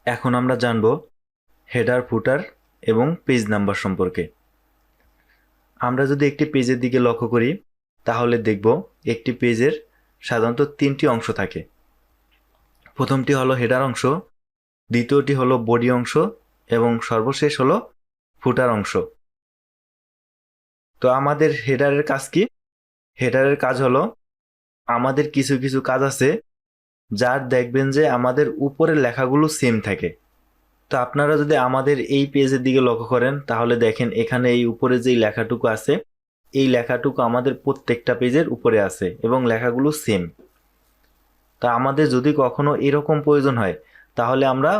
এখন আমরা জানব হেডার ফুটার এবং পেজ নাম্বার সম্পর্কে। আমরা যদি একটি পেজের দিকে লক্ষ্য করি তাহলে দেখব একটি পেজের সাধারণত তিনটি অংশ থাকে। প্রথমটি হলো হেডার অংশ, দ্বিতীয়টি হলো বডি অংশ এবং সর্বশেষ হলো ফুটার অংশ। তো আমাদের হেডারের কাজ কি? হেডারের কাজ হলো আমাদের কিছু কিছু কাজ আছে যার দেখবেন যে আমাদের উপরের লেখাগুলো সেম থাকে। তো আপনারা যদি আমাদের এই পেজের দিকে লক্ষ্য করেন তাহলে দেখেন এখানে এই উপরে যেই লেখাটুকু আছে এই লেখাটুকু আমাদের প্রত্যেকটা পেজের উপরে আছে এবং লেখাগুলো সেম। তা আমাদের যদি কখনো এরকম প্রয়োজন হয় তাহলে আমরা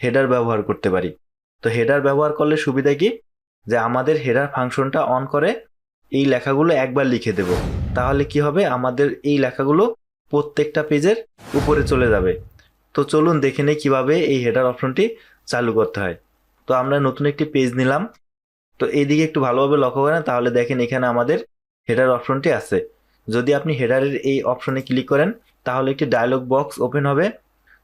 হেডার ব্যবহার করতে পারি। তো হেডার ব্যবহার করলে সুবিধা কি, যে আমাদের হেডার ফাংশনটা অন করে এই লেখাগুলো একবার লিখে দেব, তাহলে কি হবে, আমাদের এই লেখাগুলো প্রত্যেকটা পেজের উপরে চলে যাবে। তো চলুন দেখে নেই কিভাবে এই হেডার অপশনটি চালু করতে হয়। তো আমরা নতুন একটি পেজ নিলাম। তো এইদিকে একটু ভালোভাবে লক্ষ্য করেন তাহলে দেখেন এখানে আমাদের হেডার অপশনটি আছে। যদি আপনি হেডারের এই অপশনে ক্লিক করেন তাহলে একটি ডায়লগ বক্স ওপেন হবে।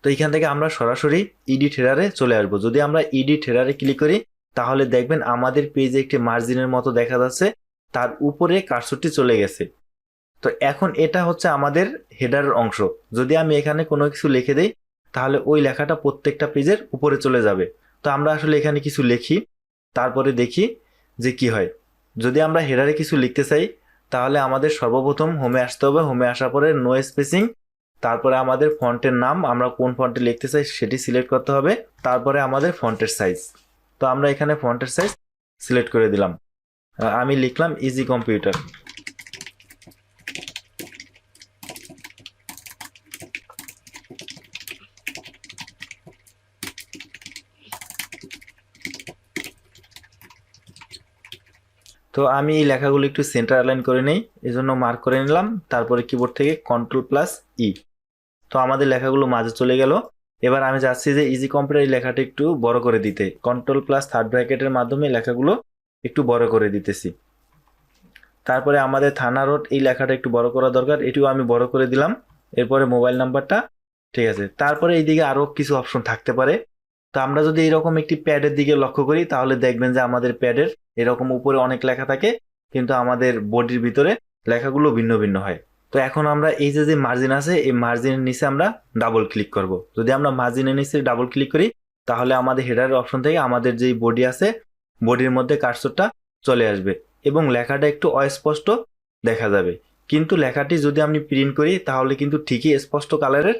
তো এখান থেকে আমরা সরাসরি এডিট হেডারে চলে আসবো। যদি আমরা এডিট হেডারে ক্লিক করি তাহলে দেখবেন আমাদের পেজে একটি মার্জিনের মতো দেখা যাচ্ছে, তার উপরে কার্সরটি চলে গেছে। তো এখন এটা হচ্ছে আমাদের হেডারের অংশ। যদি আমি এখানে কোনো কিছু লিখে দেই তাহলে ওই লেখাটা প্রত্যেকটা পেজের উপরে চলে যাবে। তো আমরা আসলে এখানে কিছু লিখি, তারপরে দেখি যে কি হয়। যদি আমরা হেডারে কিছু লিখতে চাই তাহলে আমাদের সর্বপ্রথম হোমে আসতে হবে। হোমে আসার পরে নো স্পেসিং, তারপরে আমাদের ফন্টের নাম, আমরা কোন ফন্টে লিখতে চাই সেটি সিলেক্ট করতে হবে, তারপরে আমাদের ফন্টের সাইজ। তো আমরা এখানে ফন্টের সাইজ সিলেক্ট করে দিলাম। আমি লিখলাম ইজি কম্পিউটার। তো আমি এই লেখাগুলো একটু সেন্টার অ্যালাইন করে নেই, এজন্য মার্ক করে নিলাম। তারপরে কিবোর্ড থেকে কন্ট্রোল+ই। তো আমাদের লেখাগুলো মাঝে চলে গেল। এবার আমি চাচ্ছি যে ইজি কম্পিউটার এই লেখাটা একটু বড় করে দিতে। কন্ট্রোল+থার্ড ব্র্যাকেটের মাধ্যমে লেখাগুলো একটু বড় করে দিতেছি। তারপরে আমাদের থানা রোড এই লেখাটা একটু বড় করা দরকার, এটিও আমি বড় করে দিলাম। এরপরে মোবাইল নাম্বারটা ঠিক আছে। তারপরে এইদিকে আরো কিছু অপশন থাকতে পারে। তো আমরা যদি এরকম একটি প্যাডের দিকে লক্ষ্য করি তাহলে দেখবেন যে আমাদের প্যাডের এরকম উপরে অনেক লেখা থাকে কিন্তু আমাদের বডির ভিতরে লেখাগুলো ভিন্ন ভিন্ন হয়। তো এখন আমরা এই যে যে মার্জিন আছে এই মার্জিনের নিচে আমরা ডাবল ক্লিক করব। যদি আমরা মার্জিনের নিচে ডাবল ক্লিক করি তাহলে আমাদের হেডারের অপশন থেকে আমাদের যেই বডি আছে বডির মধ্যে কার্সরটা চলে আসবে এবং লেখাটা একটু অস্পষ্ট দেখা যাবে। কিন্তু লেখাটি যদি আমি প্রিন্ট করি তাহলে কিন্তু ঠিকই স্পষ্ট কালারের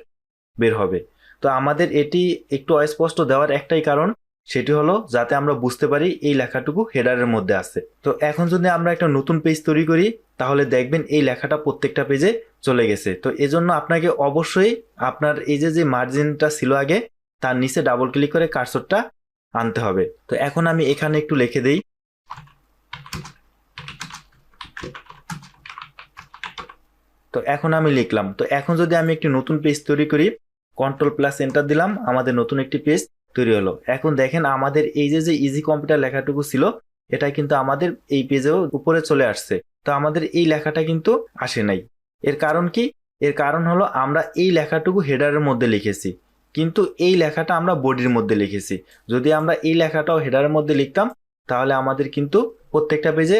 বের হবে। তো আমাদের এটি একটু অস্পষ্ট দেওয়ার একটাই কারণ, সেটি হলো যাতে আমরা বুঝতে পারি এই লেখাটুকু হেডারের মধ্যে আছে। তো এখন যদি আমরা একটা নতুন পেজ তৈরি করি তাহলে দেখবেন এই লেখাটা প্রত্যেকটা পেজে চলে গেছে। তো এজন্য আপনাকে অবশ্যই আপনার এই যে যে মার্জিনটা ছিল আগে তার নিচে ডাবল ক্লিক করে কার্সরটা আনতে হবে। তো এখন আমি এখানে একটু লিখে দেই। তো এখন আমি লিখলাম। তো এখন যদি আমি একটি নতুন পেজ তৈরি করি, কন্ট্রোল+এন্টার দিলাম, আমাদের নতুন একটি পেজ তৈরি হলো। এখন দেখেন আমাদের এই যে যে ইজি কম্পিউটার লেখাটুকু ছিল এটা কিন্তু আমাদের এই পেজেও উপরে চলে আসছে। তো আমাদের এই লেখাটা কিন্তু আসে নাই। এর কারণ কি? এর কারণ হলো আমরা এই লেখাটুকু হেডারের মধ্যে লিখেছি কিন্তু এই লেখাটা আমরা বডির মধ্যে লিখেছি। যদি আমরা এই লেখাটাও হেডারের মধ্যে লিখতাম তাহলে আমাদের কিন্তু প্রত্যেকটা পেজে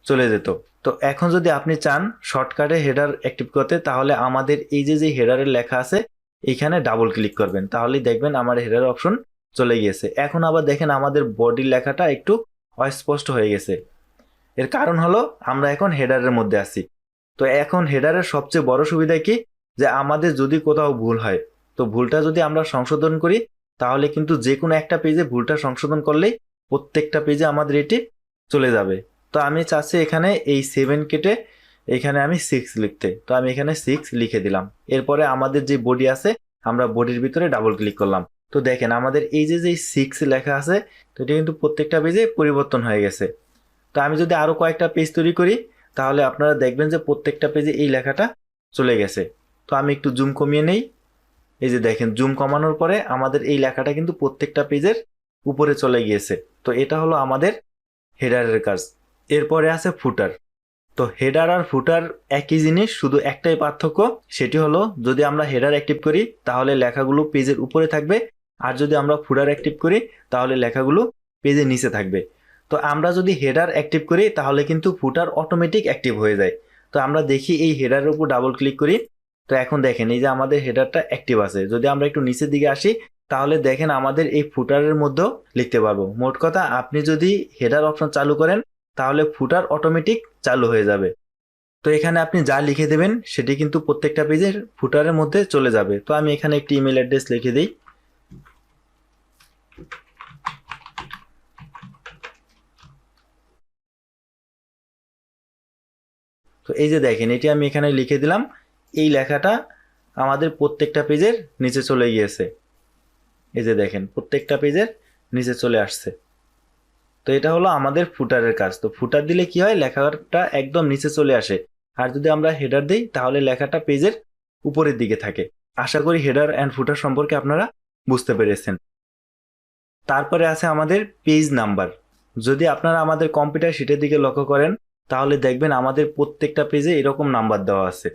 চলে যেত। তো এখন যদি আপনি চান শর্টকাটে হেডার অ্যাক্টিভ করতে তাহলে আমাদের এই যে যে হেডারের লেখা আছে এইখানে ডাবল ক্লিক করবেন, তাহলেই দেখবেন আমার হেডার অপশন চলে গিয়েছে। এখন আবার দেখেন আমাদের বডির লেখাটা একটু অস্পষ্ট হয়ে গেছে। এর কারণ হলো আমরা এখন হেডারের মধ্যে আছি। তো এখন হেডারের সবচেয়ে বড় সুবিধা কি, যে আমাদের যদি কোথাও ভুল হয় তো ভুলটা যদি আমরা সংশোধন করি তাহলে কিন্তু যে কোনো একটা পেজে ভুলটা সংশোধন করলেই প্রত্যেকটা পেজে আমাদের এটি চলে যাবে। তো আমি চাচ্ছি এখানে এই 7 কেটে এখানে আমি 6 লিখতে। তো আমি এখানে 6 লিখে দিলাম। এরপরে আমাদের যে বডি আছে আমরা বডির ভিতরে ডাবল ক্লিক করলাম। তো দেখেন আমাদের এই যে যে 6 লেখা আছে তো এটা কিন্তু প্রত্যেকটা পেজে পরিবর্তন হয়ে গেছে। তো আমি যদি আরো কয়েকটা পেজ তৈরি করি তাহলে আপনারা দেখবেন যে প্রত্যেকটা পেজে এই লেখাটা চলে গেছে। তো আমি একটু জুম কমিয়ে নেই। এই যে দেখেন জুম কমানোর পরে আমাদের এই লেখাটা কিন্তু প্রত্যেকটা পেজের উপরে চলে গিয়েছে। তো এটা হলো আমাদের হেডারের কাজ। এরপরে আছে ফুটার। তো হেডার আর ফুটার একই জিনিস, শুধু একটাই পার্থক্য, সেটি হলো যদি আমরা হেডার অ্যাক্টিভ করি তাহলে লেখাগুলো পেজের উপরে থাকবে আর যদি আমরা ফুটার অ্যাক্টিভ করি তাহলে লেখাগুলো পেজের নিচে থাকবে। তো আমরা যদি হেডার অ্যাক্টিভ করি তাহলে কিন্তু ফুটার অটোমেটিক অ্যাক্টিভ হয়ে যায়। তো আমরা দেখি এই হেডারের উপর ডাবল ক্লিক করি। তো এখন দেখেন এই যে আমাদের হেডারটা অ্যাক্টিভ আছে। যদি আমরা একটু নিচের দিকে আসি তাহলে দেখেন আমাদের এই ফুটারের মধ্যেও লিখতে পারবো। মোট কথা আপনি যদি হেডার অপশন চালু করেন তাহলে ফুটার অটোমেটিক চালু হয়ে যাবে। তো এখানে আপনি যা লিখে দেবেন সেটি কিন্তু প্রত্যেকটা পেজের ফুটারের মধ্যে চলে যাবে। তো আমি এখানে একটি ইমেল অ্যাড্রেস লিখে দিই। তো এই যে দেখেন এটি আমি এখানে লিখে দিলাম, এই লেখাটা আমাদের প্রত্যেকটা পেজের নিচে চলে গিয়েছে। এই যে দেখেন প্রত্যেকটা পেজের নিচে চলে আসছে। তো এটা হলো আমাদের ফুটারের কাজ। তো ফুটার দিলে কি হয়, লেখাটা একদম নিচে চলে আসে। আর যদি আমরা হেডার দিই তাহলে লেখাটা পেজের উপরের দিকে থাকে। আশা করি হেডার অ্যান্ড ফুটার সম্পর্কে আপনারা বুঝতে পেরেছেন। তারপরে আছে আমাদের পেজ নাম্বার। যদি আপনারা আমাদের কম্পিউটার শিটের দিকে লক্ষ্য করেন তাহলে দেখবেন আমাদের প্রত্যেকটা পেজে এরকম নাম্বার দেওয়া আছে।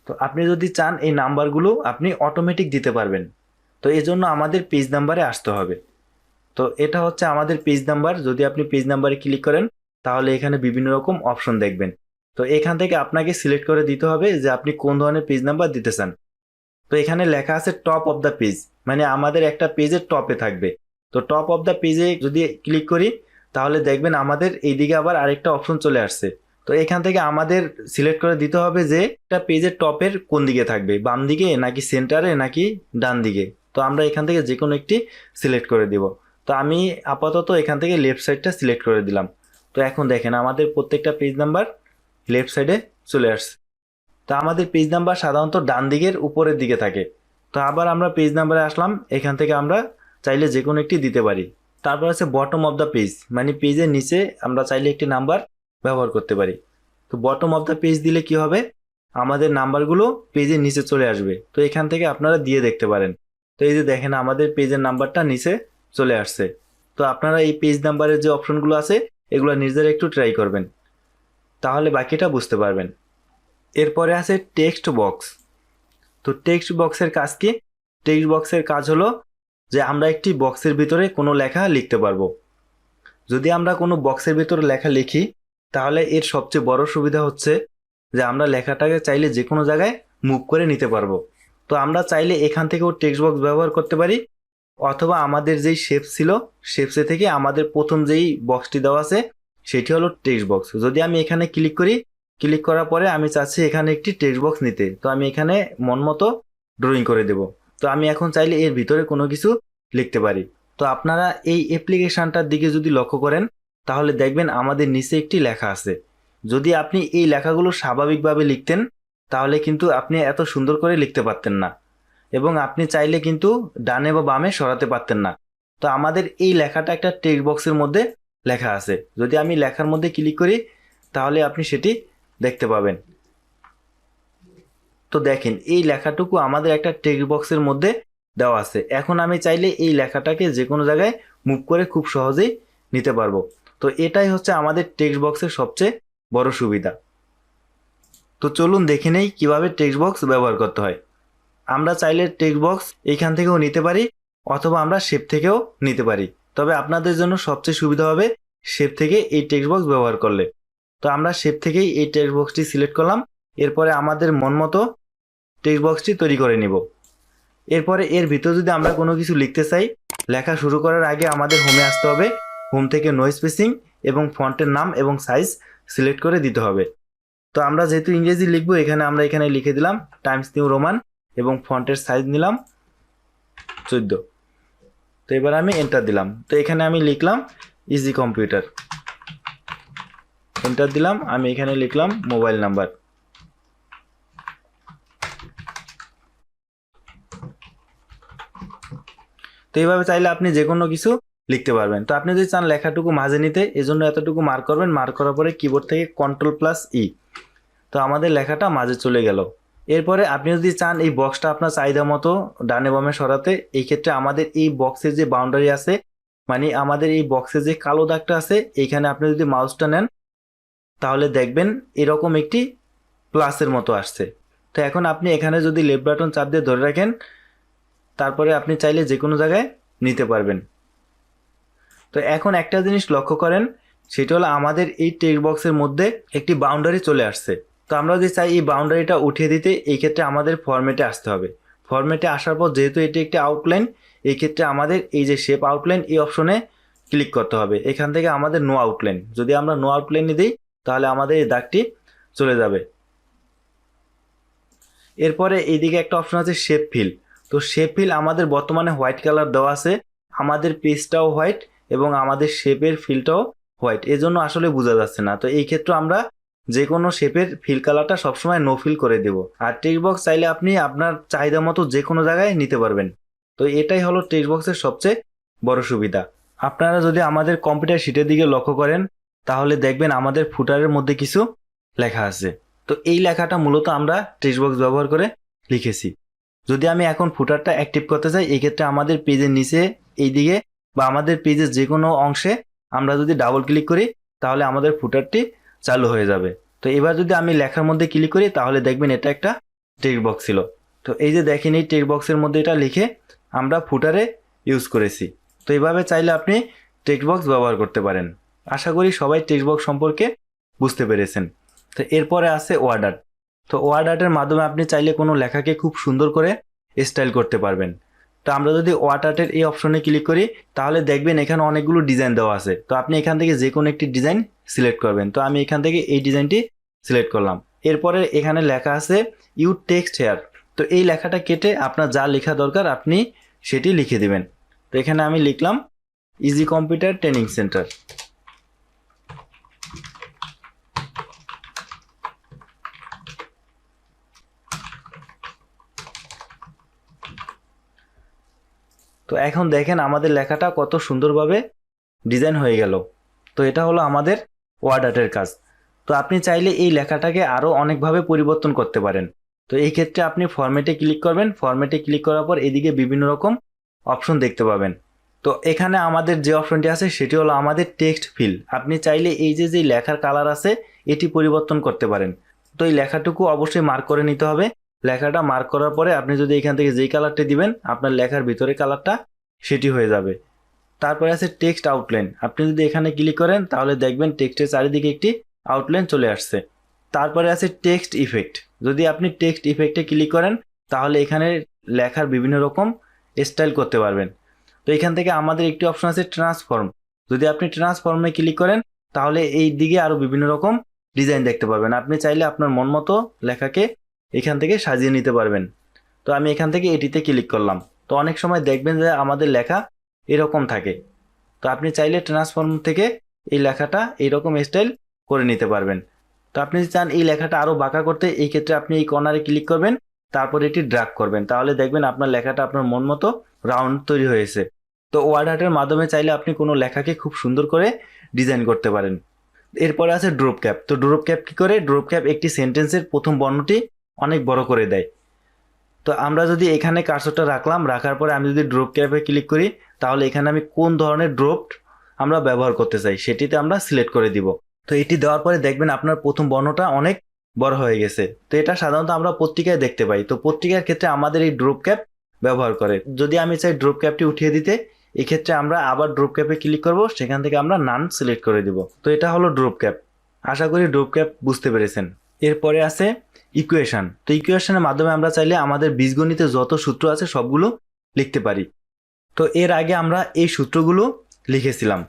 তো আপনি যদি চান এই নাম্বারগুলো আপনি অটোমেটিক দিতে পারবেন। তো এই জন্য আমাদের পেজ নাম্বারে আসতে হবে। তো এটা হচ্ছে আমাদের পেজ নাম্বার। যদি আপনি পেজ নাম্বারে ক্লিক করেন তাহলে এখানে বিভিন্ন রকম অপশন দেখবেন। তো এখান থেকে আপনাকে সিলেক্ট করে দিতে হবে যে আপনি কোন ধরনের পেজ নাম্বার দিতে চান। তো এখানে লেখা আছে টপ অফ দ্য পেজ, মানে আমাদের একটা পেজের টপে থাকবে। তো টপ অফ দ্য পেজে যদি ক্লিক করি তাহলে দেখবেন আমাদের এইদিকে আবার আরেকটা অপশন চলে আসছে। তো এখান থেকে আমাদের সিলেক্ট করে দিতে হবে যে একটা পেজের টপের কোন দিকে থাকবে, বাম দিকে নাকি সেন্টারে নাকি ডান দিকে। তো আমরা এখান থেকে যে কোনো একটি সিলেক্ট করে দিব। তো আমি আপাতত এখান থেকে লেফট সাইডটা সিলেক্ট করে দিলাম। তো এখন দেখেন আমাদের প্রত্যেকটা পেজ নাম্বার লেফট সাইডে চলে আসছে। তো আমাদের পেজ নাম্বার সাধারণত ডান দিকের উপরের দিকে থাকে। তো আবার আমরা পেজ নাম্বারে আসলাম, এখান থেকে আমরা চাইলে যে কোনো একটি দিতে পারি। তারপর আছে বটম অফ দ্য পেজ, মানে পেজের নিচে আমরা চাইলে একটি নাম্বার ব্যবহার করতে পারি। তো বটম অফ দ্য পেজ দিলে কি হবে, আমাদের নাম্বারগুলো পেজের নিচে চলে আসবে। তো এখান থেকে আপনারা দিয়ে দেখতে পারেন। তো এই যে দেখেন আমাদের পেজের নাম্বারটা নিচে চলে আসছে। তো আপনারা এই পেজ নাম্বারের যে অপশনগুলো আছে এগুলো নিজেরা একটু ট্রাই করবেন, তাহলে বাকিটা বুঝতে পারবেন। এরপরে আছে টেক্সট বক্স। তো টেক্সট বক্সের কাজ কি? টেক্সট বক্সের কাজ হলো যে আমরা একটি বক্সের ভিতরে কোনো লেখা লিখতে পারবো। যদি আমরা কোনো বক্সের ভিতরে লেখা লিখি তাহলে এর সবচেয়ে বড় সুবিধা হচ্ছে যে আমরা লেখাটাকে চাইলে যে কোনো জায়গায় মুভ করে নিতে পারবো। তো আমরা চাইলে এখান থেকেও টেক্সট বক্স ব্যবহার করতে পারি, অথবা আমাদের যেই শেপ ছিল শেপসে থেকে আমাদের প্রথম যেই বক্সটি দেওয়া আছে সেটি হলো টেক্সট বক্স। যদি আমি এখানে ক্লিক করি, ক্লিক করার পরে আমি চাচ্ছি এখানে একটি টেক্সট বক্স নিতে, তো আমি এখানে মন মতো ড্রয়িং করে দেব। তো আমি এখন চাইলে এর ভিতরে কোনো কিছু লিখতে পারি। তো আপনারা এই অ্যাপ্লিকেশনটার দিকে যদি লক্ষ্য করেন তাহলে দেখবেন আমাদের নিচে একটি লেখা আছে। যদি আপনি এই লেখাগুলো স্বাভাবিকভাবে লিখতেন তাহলে কিন্তু আপনি এত সুন্দর করে লিখতে পারতেন না, এবং আপনি চাইলে কিন্তু ডানে বা বামে সরাতে পারতেন না। তো আমাদের এই লেখাটা একটা টেক্সট বক্সের মধ্যে লেখা আছে। যদি আমি লেখার মধ্যে ক্লিক করি তাহলে আপনি সেটি দেখতে পাবেন। তো দেখেন এই লেখাটুকু আমাদের একটা টেক্সট বক্সের মধ্যে দেওয়া আছে। এখন আমি চাইলে এই লেখাটাকে যে কোনো জায়গায় মুভ করে খুব সহজেই নিতে পারবো। তো এটাই হচ্ছে আমাদের টেক্সট বক্সের সবচেয়ে বড় সুবিধা। তো চলুন দেখে নেই কিভাবে টেক্সট বক্স ব্যবহার করতে হয়। আমরা চাইলে টেক্সট বক্স এইখান থেকেও নিতে পারি, অথবা আমরা শেপ থেকেও নিতে পারি। তবে আপনাদের জন্য সবচেয়ে সুবিধা হবে শেপ থেকে এই টেক্সট বক্স ব্যবহার করলে। তো আমরা শেপ থেকেই এই টেক্সট বক্সটি সিলেক্ট করলাম। এরপরে আমাদের মন মতো টেক্সট বক্সটি তৈরি করে নিব। এরপরে এর ভিতর যদি আমরা কোনো কিছু লিখতে চাই, লেখা শুরু করার আগে আমাদের হোমে আসতে হবে। হোম থেকে নো স্পেসিং এবং ফন্টের নাম এবং সাইজ সিলেক্ট করে দিতে হবে। তো আমরা যেহেতু ইংরেজি লিখবো আমরা এখানে লিখে দিলাম টাইমস নিউ রোমান এবং ফন্টের সাইজ নিলাম 14। তো এবার আমি এন্টার দিলাম। তো এখানে আমি লিখলাম ইজি কম্পিউটার, এন্টার দিলাম। আমি এখানে লিখলাম মোবাইল নাম্বার। তো এইভাবে চাইলে আপনি যে কোনো কিছু লিখতে পারবেন। তো আপনি যদি চান লেখাটুকু মাঝে নিতে, এজন্য এতটুকু মার্ক করবেন। মার্ক করার পরে কিবোর্ড থেকে কন্ট্রোল+E, তো আমাদের লেখাটা মাঝে চলে গেল। এরপরে আপনি যদি চান এই বক্সটা আপনার চাহিদা মতো ডানে বামে সরাতে, এই ক্ষেত্রে আমাদের এই বক্সের যে বাউন্ডারি আছে, মানে আমাদের এই বক্সের যে কালো দাগটা আছে, এইখানে আপনি যদি মাউসটা নেন তাহলে দেখবেন এরকম একটি প্লাসের মতো আসছে। তো তো এখন আপনি এখানে যদি লেফট বাটন চাপ দিয়ে ধরে রাখেন, তারপরে আপনি চাইলে যে কোনো জায়গায় নিতে পারবেন। তো এখন একটা জিনিস লক্ষ্য করেন, সেটা হলো আমাদের এই টেক্সট বক্সের মধ্যে একটি বাউন্ডারি চলে আসছে। তো আমরা যদি চাই এই বাউন্ডারিটা উঠিয়ে দিতে, এই ক্ষেত্রে আমাদের ফরম্যাটে আসতে হবে। ফরম্যাটে আসার পর যেহেতু এটি একটি আউটলাইন, এই ক্ষেত্রে আমাদের এই যে শেপ আউটলাইন এই অপশনে ক্লিক করতে হবে। এখান থেকে আমাদের নো আউটলাইন, যদি আমরা নো আউটলাইনে দিই তাহলে আমাদের এই দাগটি চলে যাবে। এরপরে এইদিকে একটা অপশন আছে শেপ ফিল। তো শেপ ফিল আমাদের বর্তমানে হোয়াইট কালার দেওয়া আছে, আমাদের পেজটাও হোয়াইট এবং আমাদের শেপের ফিলটাও হোয়াইট, এজন্য আসলে বোঝা যাচ্ছে না। তো এই ক্ষেত্রে আমরা যে কোনো শেপের ফিল কালারটা সবসময় নো ফিল করে দেব। আর টেক্সট বক্স চাইলে আপনি আপনার চাহিদা মতো যে কোনো জায়গায় নিতে পারবেন। তো এটাই হলো টেক্সট বক্সের সবচেয়ে বড় সুবিধা। আপনারা যদি আমাদের কম্পিউটার শিটের দিকে লক্ষ্য করেন তাহলে দেখবেন আমাদের ফুটারের মধ্যে কিছু লেখা আছে। তো এই লেখাটা মূলত আমরা টেক্সট বক্স ব্যবহার করে লিখেছি। যদি আমি এখন ফুটারটা অ্যাক্টিভ করতে চাই, এই ক্ষেত্রে আমাদের পেজের নিচে এই দিকে বা আমাদের পেজের যে কোনো অংশে আমরা যদি ডাবল ক্লিক করি তাহলে আমাদের ফুটারটি চালু হয়ে যাবে। তো এবার যদি আমি লেখার মধ্যে ক্লিক করি তাহলে দেখবেন এটা একটা টেক্সট বক্স ছিল। তো এই যে দেখেন এই টেক্সট বক্সের মধ্যে এটা লিখে আমরা ফুটারে ইউজ করেছি। তো এইভাবে চাইলে আপনি টেক্সট বক্স ব্যবহার করতে পারেন। আশা করি সবাই টেক্সট বক্স সম্পর্কে বুঝতে পেরেছেন। তো এরপরে আছে ওয়ার্ড আর্ট। তো ওয়ার্ড আর্টের মাধ্যমে আপনি চাইলে কোনো লেখাকে খুব সুন্দর করে স্টাইল করতে পারবেন। তো আমরা যদি ওয়ার্ড আর্টের এই অপশনে ক্লিক করি তাহলে দেখবেন এখানে অনেকগুলো ডিজাইন দেওয়া আছে। তো আপনি এখান থেকে যে কোনো একটি ডিজাইন সিলেক্ট করবেন। তো আমি এখান থেকে এই ডিজাইনটি সিলেক্ট করলাম। এরপরে এখানে লেখা আছে ইউ টেক্সট হেয়ার। তো এই লেখাটা কেটে আপনার যা লেখা দরকার আপনি সেটি লিখে দিবেন। তো এখানে আমি লিখলাম ইজি কম্পিউটার ট্রেনিং সেন্টার। তো এখন দেখেন আমাদের লেখাটা কত সুন্দরভাবে ডিজাইন হয়ে গেল। তো এটা হলো আমাদের ওয়ার্ড আর্টের কাজ। তো আপনি চাইলে এই লেখাটাকে আরও অনেকভাবে পরিবর্তন করতে পারেন। তো এই ক্ষেত্রে আপনি ফরম্যাটে ক্লিক করবেন। ফরম্যাটে ক্লিক করার পর এদিকে বিভিন্ন রকম অপশন দেখতে পাবেন। তো এখানে আমাদের যে অপশনটি আছে সেটি হলো আমাদের টেক্সট ফিল। আপনি চাইলে এই যে যে লেখার কালার আছে এটি পরিবর্তন করতে পারেন। তো এই লেখাটুকু অবশ্যই মার্ক করে নিতে হবে। লেখাটা মার্ক করার পরে আপনি যদি এখান থেকে যেই কালারটি দিবেন আপনার লেখার ভিতরে কালারটা সেটি হয়ে যাবে। তারপরে আছে টেক্সট আউটলাইন। আপনি যদি এখানে ক্লিক করেন তাহলে দেখবেন টেক্সটের চারিদিকে একটি আউটলাইন চলে আসছে। তারপরে আছে টেক্সট ইফেক্ট। যদি আপনি টেক্সট ইফেক্টে ক্লিক করেন তাহলে এখানে লেখার বিভিন্ন রকম স্টাইল করতে পারবেন। তো এখান থেকে আমাদের একটি অপশন আছে ট্রান্সফর্ম। যদি আপনি ট্রান্সফর্মে ক্লিক করেন তাহলে এই দিকে আরও বিভিন্ন রকম ডিজাইন দেখতে পারবেন। আপনি চাইলে আপনার মন মতো লেখাকে এখান থেকে সাজিয়ে নিতে পারবেন। তো আমি এখান থেকে এটিতে ক্লিক করলাম। তো অনেক সময় দেখবেন যে আমাদের লেখা এরকম থাকে। তো আপনি চাইলে ট্রান্সফর্ম থেকে এই লেখাটা এইরকম স্টাইল করে নিতে পারবেন। তো আপনি যদি চান এই লেখাটা আরও বাঁকা করতে, এই ক্ষেত্রে আপনি এই কর্নারে ক্লিক করবেন, তারপর এটি ড্র্যাগ করবেন, তাহলে দেখবেন আপনার লেখাটা আপনার মন মতো রাউন্ড তৈরি হয়েছে। তো ওয়ার্ড আর্টের মাধ্যমে চাইলে আপনি কোনো লেখাকে খুব সুন্দর করে ডিজাইন করতে পারেন। এরপরে আছে ড্রপ ক্যাপ। তো ড্রপ ক্যাপ কী করে? ড্রপ ক্যাপ একটি সেন্টেন্সের প্রথম বর্ণটি অনেক বড় করে দেয়। তো আমরা যদি এখানে কার্সরটা রাখলাম, রাখার পরে আমি যদি ড্রপ ক্যাপে ক্লিক করি তাহলে এখানে আমি কোন ধরনের ড্রপ আমরা ব্যবহার করতে চাই সেটিতে আমরা সিলেক্ট করে দিব। তো এটি দেওয়ার পরে দেখবেন আপনার প্রথম বর্ণটা অনেক বড় হয়ে গেছে। তো এটা সাধারণত আমরা পত্রিকায় দেখতে পাই। তো পত্রিকার ক্ষেত্রে আমাদের এই ড্রপ ক্যাপ ব্যবহার করে। যদি আমি চাই ড্রপ ক্যাপটি উঠিয়ে দিতে, এক্ষেত্রে আমরা আবার ড্রপ ক্যাপে ক্লিক করব, সেখান থেকে আমরা নান সিলেক্ট করে দিব। তো এটা হলো ড্রপ ক্যাপ। আশা করি ড্রপ ক্যাপ বুঝতে পেরেছেন। এরপরে আছে ইকুয়েশন। তো ইকুয়েশনের মাধ্যমে আমরা চাইলে আমাদের বীজগণিতে যত সূত্র আছে সবগুলো লিখতে পারি। তো এর আগে আমরা এই সূত্রগুলো লিখেছিলাম,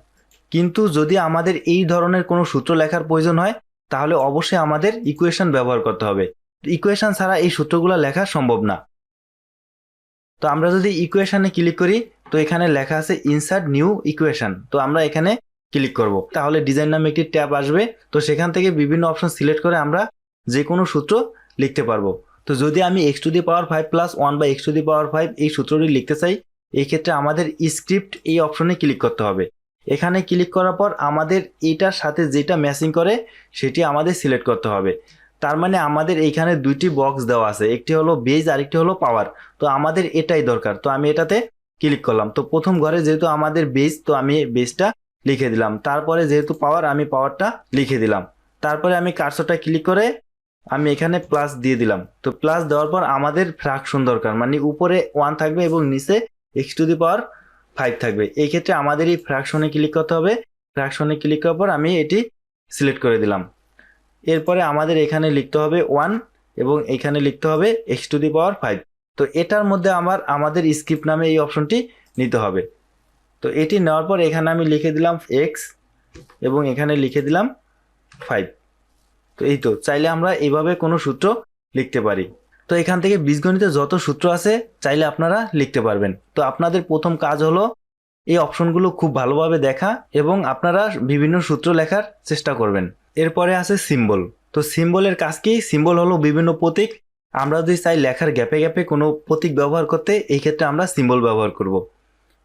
কিন্তু যদি আমাদের এই ধরনের কোনো সূত্র লেখার প্রয়োজন হয় তাহলে অবশ্যই আমাদের ইকুয়েশন ব্যবহার করতে হবে। ইকুয়েশন ছাড়া এই সূত্রগুলো লেখা সম্ভব না। তো আমরা যদি ইকুয়েশনে ক্লিক করি তো এখানে লেখা আছে ইনসার্ট নিউ ইকুয়েশন। তো আমরা এখানে ক্লিক করব, তাহলে ডিজাইন নামে একটি ট্যাব আসবে। তো সেখান থেকে বিভিন্ন অপশন সিলেক্ট করে আমরা যে কোনো সূত্র লিখতে পারবো। তো যদি আমি x⁵ প্লাস 1 বা x⁵ এই সূত্রটি লিখতে চাই, এই ক্ষেত্রে আমাদের স্ক্রিপ্ট এই অপশনে ক্লিক করতে হবে। এখানে ক্লিক করার পর আমাদের এইটার সাথে যেটা ম্যাচিং করে সেটি আমাদের সিলেক্ট করতে হবে। তার মানে আমাদের এইখানে দুইটি বক্স দেওয়া আছে, একটি হলো বেজ আর একটি হলো পাওয়ার। তো আমাদের এটাই দরকার। তো আমি এটাতে ক্লিক করলাম। তো প্রথম ঘরে যেহেতু আমাদের বেজ, তো আমি বেজটা লিখে দিলাম। তারপরে যেহেতু পাওয়ার, আমি পাওয়ারটা লিখে দিলাম। তারপরে আমি কার্সরটা ক্লিক করে আমি এখানে প্লাস দিয়ে দিলাম। তো প্লাস দেওয়ার পর আমাদের ফ্র্যাকশন দরকার, মানে উপরে 1 থাকবে এবং নিচে x⁵ থাকবে। এই ক্ষেত্রে আমাদের এই ফ্র্যাকশনে ক্লিক করতে হবে। ফ্র্যাকশনে ক্লিক করার পর আমি এটি সিলেক্ট করে দিলাম। এরপরে আমাদের এখানে লিখতে হবে 1 এবং এখানে লিখতে হবে x⁵। তো এটার মধ্যে আমাদের স্ক্রিপ্ট নামে এই অপশনটি নিতে হবে। তো এটি নেওয়ার পর এখানে আমি লিখে দিলাম x এবং এখানে লিখে দিলাম 5। তো এই তো, চাইলে আমরা এইভাবে কোনো সূত্র লিখতে পারি। তো এখান থেকে বীজগণিতের যত সূত্র আছে চাইলে আপনারা লিখতে পারবেন। তো আপনাদের প্রথম কাজ হলো এই অপশনগুলো খুব ভালোভাবে দেখা এবং আপনারা বিভিন্ন সূত্র লেখার চেষ্টা করবেন। এরপরে আছে সিম্বল। তো সিম্বলের কাজ কি? সিম্বল হলো বিভিন্ন প্রতীক। আমরা যদি চাই লেখার গ্যাপে গ্যাপে কোনো প্রতীক ব্যবহার করতে, এই ক্ষেত্রে আমরা সিম্বল ব্যবহার করব।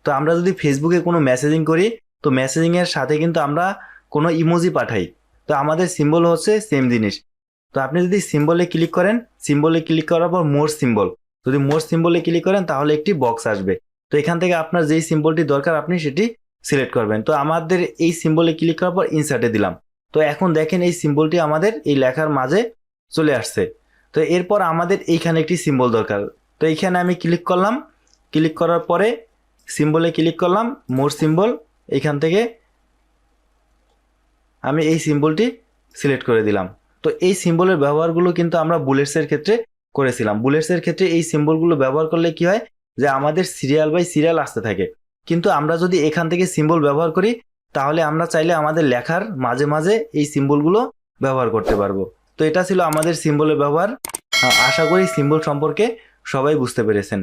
তো আমরা যদি ফেসবুকে কোনো মেসেজিং করি, তো মেসেজিংয়ের সাথে কিন্তু আমরা কোনো ইমোজি পাঠাই। তো আমাদের সিম্বল হচ্ছে সেম জিনিস। তো আপনি যদি সিম্বলে ক্লিক করেন, সিম্বলে ক্লিক করার পর মোর সিম্বল, যদি মোর সিম্বলে ক্লিক করেন তাহলে একটি বক্স আসবে। তো এখান থেকে আপনার যেই সিম্বলটি দরকার আপনি সেটি সিলেক্ট করবেন। তো আমাদের এই সিম্বলে ক্লিক করার পর ইনসার্টে দিলাম। তো এখন দেখেন এই সিম্বলটি আমাদের এই লেখার মাঝে চলে আসছে। তো এরপর আমাদের এইখানে একটি সিম্বল দরকার। তো এইখানে আমি ক্লিক করলাম। ক্লিক করার পরে সিম্বলে ক্লিক করলাম, মোর সিম্বল, এইখান থেকে আমি এই সিম্বলটি সিলেক্ট করে দিলাম। তো এই সিম্বলের ব্যবহারগুলো কিন্তু আমরা বুলেটসের ক্ষেত্রে করেছিলাম। বুলেটসের ক্ষেত্রে এই সিম্বলগুলো ব্যবহার করলে কি হয়, যে আমাদের সিরিয়াল বাই সিরিয়াল আসতে থাকে। কিন্তু আমরা যদি এখান থেকে সিম্বল ব্যবহার করি তাহলে আমরা চাইলে আমাদের লেখার মাঝে মাঝে এই সিম্বলগুলো ব্যবহার করতে পারবো। তো এটা ছিল আমাদের সিম্বলের ব্যবহার। আশা করি সিম্বল সম্পর্কে সবাই বুঝতে পেরেছেন।